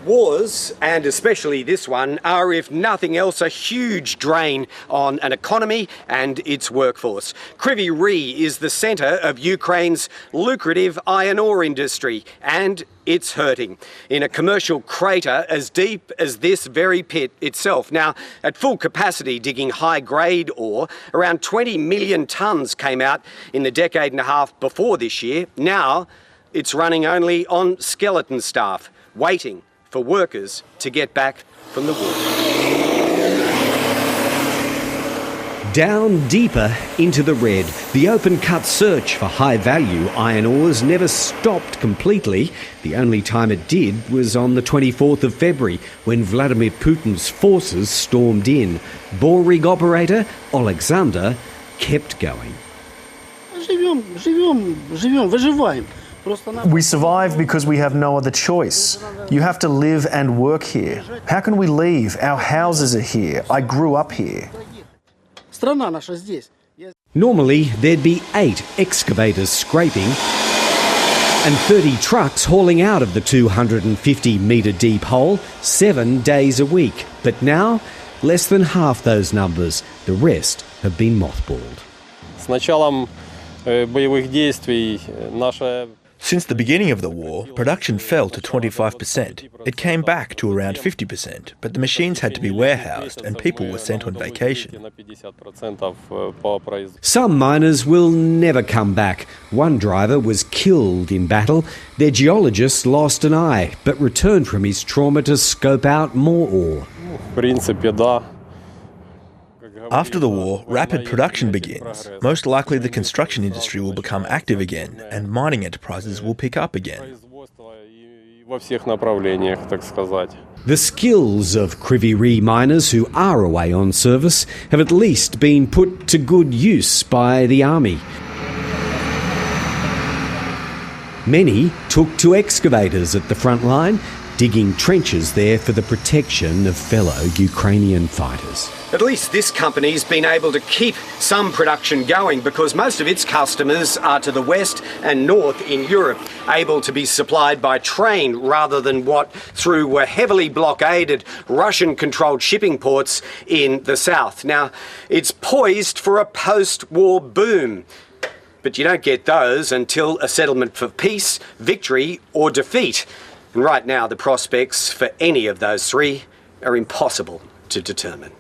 Wars, and especially this one, are, if nothing else, a huge drain on an economy and its workforce. Kryvyi Rih is the centre of Ukraine's lucrative iron ore industry, and it's hurting in a commercial crater as deep as this very pit itself. Now, at full capacity, digging high-grade ore, around 20 million tonnes came out in the decade and a half before this year. Now, it's running only on skeleton staff, waiting for workers to get back from the war. Down deeper into the red, the open-cut search for high-value iron ores never stopped completely. The only time it did was on the 24th of February, when Vladimir Putin's forces stormed in. Bore rig operator Alexander kept going. Выживаем. We survive because we have no other choice. You have to live and work here. How can we leave? Our houses are here. I grew up here. Страна наша здесь. Normally, there'd be 8 excavators scraping and 30 trucks hauling out of the 250-metre deep hole 7 days a week. But now, less than half those numbers. The rest have been mothballed. С началом боевых действий наша Since the beginning of the war, production fell to 25%. It came back to around 50%, but the machines had to be warehoused and people were sent on vacation. Some miners will never come back. One driver was killed in battle. Their geologist lost an eye, but returned from his trauma to scope out more ore. В принципе, да. After the war, rapid production begins. Most likely the construction industry will become active again and mining enterprises will pick up again. Во всех направлениях, так сказать. The skills of Kryvyi Rih miners who are away on service have at least been put to good use by the army. Many took to excavators at the front line, digging trenches there for the protection of fellow Ukrainian fighters. At least this company's been able to keep some production going because most of its customers are to the west and north in Europe, able to be supplied by train rather than what through were heavily blockaded Russian-controlled shipping ports in the south. Now, it's poised for a post-war boom. But you don't get those until a settlement for peace, victory or defeat. And right now, the prospects for any of those three are impossible to determine.